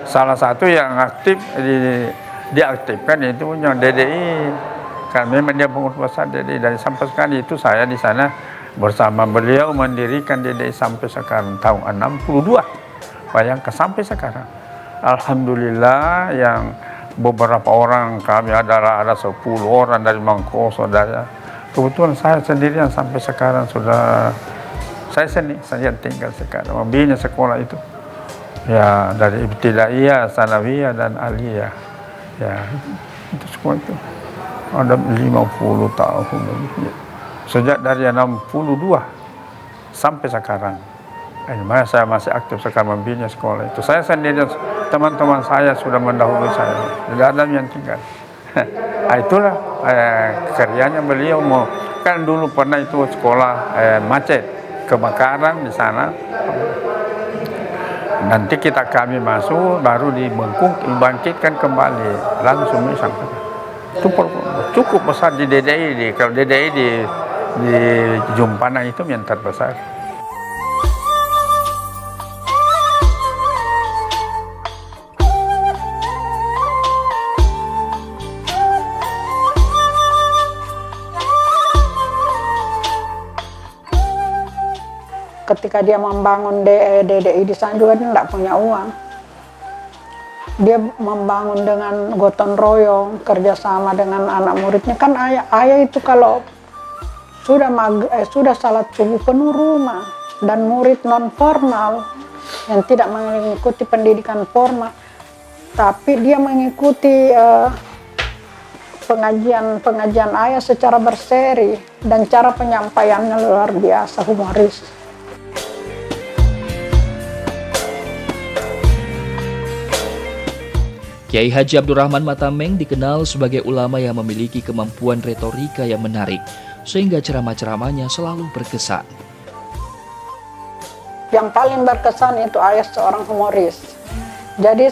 Salah satu yang aktif diaktifkan itu punya DDI. Kan memang dia pengurus besar DDI, dan sampai sekarang itu saya di sana bersama beliau mendirikan DDI sampai sekarang tahun 62. Bayangkan sampai sekarang. Alhamdulillah yang beberapa orang kami ada 10 orang dari Mangkoso, dari kebetulan saya sendirian sampai sekarang sudah saya tinggal sekarang membina sekolah itu. Ya, dari ibtidaiyah, sanawiyah, dan aliyah. Ya, itu sekolah itu ada 50 tahun. Sejak dari 62 sampai sekarang. Saya masih aktif sekarang membina sekolah itu. Saya sendiri, teman-teman saya sudah mendahului saya. Tidak ada yang tinggal. Itulah karyanya beliau. Kan dulu pernah itu sekolah macet, kebakaran di sana. Nanti kami masuk, baru dibangkitkan kembali, langsung sampai. Itu cukup besar di DDI. Kalau DDI di Jumpana itu yang terbesar. Ketika dia membangun DDI di sana juga dia tidak punya uang. Dia membangun dengan gotong royong, kerjasama dengan anak muridnya. Kan ayah itu kalau sudah salat subuh penuh rumah, dan murid non formal yang tidak mengikuti pendidikan formal, tapi dia mengikuti pengajian ayah secara berseri, dan cara penyampaiannya luar biasa humoris. Kiai Haji Abdurrahman Matameng dikenal sebagai ulama yang memiliki kemampuan retorika yang menarik, sehingga ceramah-ceramahnya selalu berkesan. Yang paling berkesan itu ayah seorang humoris. Jadi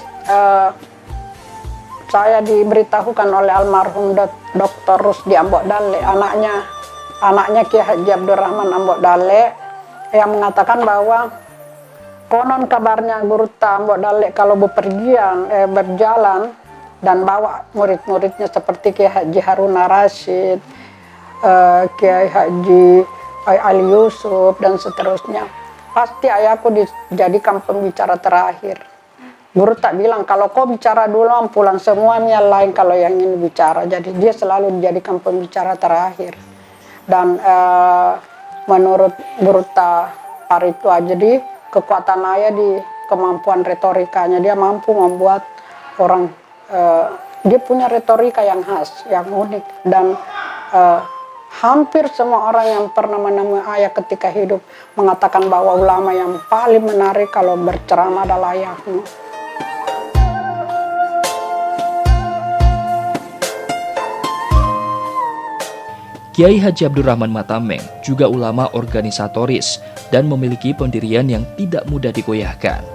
saya diberitahukan oleh almarhum Dr. Rusdi Ambok Dale, anaknya Kiai Haji Abdurrahman Ambok Dale, yang mengatakan bahwa konon kabarnya Guru Ambok Dale kalau berjalan dan bawa murid-muridnya seperti Kiai Haji Haruna Rashid, Kiai Haji Ali Yusuf, dan seterusnya, pasti ayahku dijadikan pembicara terakhir. Guru tak bilang kalau kau bicara dulu pulang semuanya lain kalau yang ini bicara. Jadi dia selalu dijadikan pembicara terakhir. Dan menurut Guru Parito jadi kekuatan ayah di kemampuan retorikanya. Dia mampu membuat orang, dia punya retorika yang khas, yang unik. Dan hampir semua orang yang pernah menemui ayah ketika hidup mengatakan bahwa ulama yang paling menarik kalau berceramah adalah ayahmu. Kiai Haji Abdurrahman Matameng juga ulama organisatoris dan memiliki pendirian yang tidak mudah digoyahkan.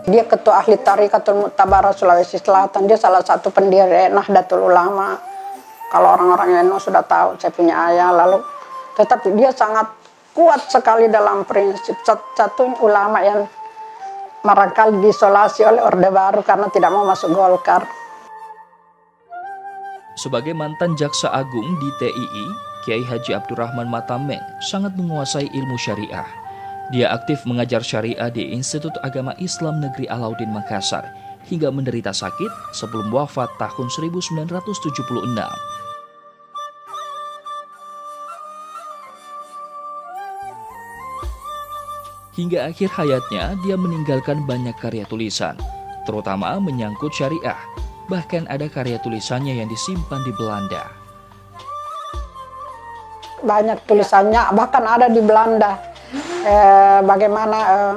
Dia ketua ahli Tarikatul Mu'tabarah Sulawesi Selatan. Dia salah satu pendiri Nahdlatul Ulama. Kalau orang-orang NU sudah tahu saya punya ayah. Tetapi dia sangat kuat sekali dalam prinsip. Satu ulama yang barangkali diisolasi oleh Orde Baru karena tidak mau masuk Golkar. Sebagai mantan Jaksa Agung di TII, Kiai Haji Abdurrahman Matameng sangat menguasai ilmu syariah. Dia aktif mengajar syariah di Institut Agama Islam Negeri Alauddin Makassar hingga menderita sakit sebelum wafat tahun 1976. Hingga akhir hayatnya, dia meninggalkan banyak karya tulisan, terutama menyangkut syariah. Bahkan ada karya tulisannya yang disimpan di Belanda. Banyak tulisannya, bahkan ada di Belanda. Bagaimana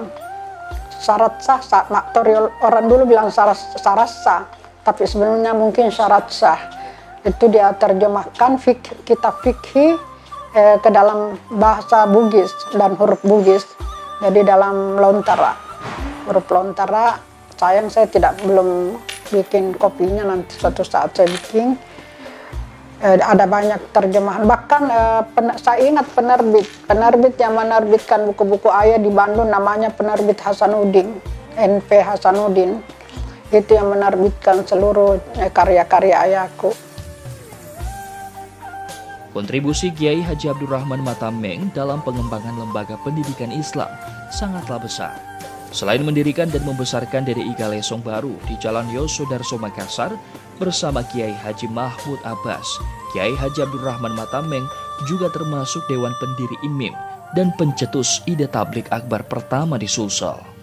syarat sah, orang dulu bilang syarat sah, tapi sebenarnya mungkin syarat sah. Itu dia terjemahkan kitab fikih ke dalam bahasa Bugis dan huruf Bugis. Jadi dalam lontara, huruf lontara. Sayang saya belum bikin kopinya, nanti suatu saat saya bikin. Ada banyak terjemahan, bahkan saya ingat penerbit yang menerbitkan buku-buku ayah di Bandung namanya penerbit Hasanuddin. NP Hasanuddin, itu yang menerbitkan seluruh karya-karya ayahku. Kontribusi Kiai Haji Abdurrahman Matameng dalam pengembangan lembaga pendidikan Islam sangatlah besar. Selain mendirikan dan membesarkan DDI Galesong baru di Jalan Yosudarso Makassar bersama Kiai Haji Mahmud Abbas, Kiai Haji Abdurrahman Matameng juga termasuk Dewan Pendiri IMIM dan pencetus ide tablik akbar pertama di Sulsel.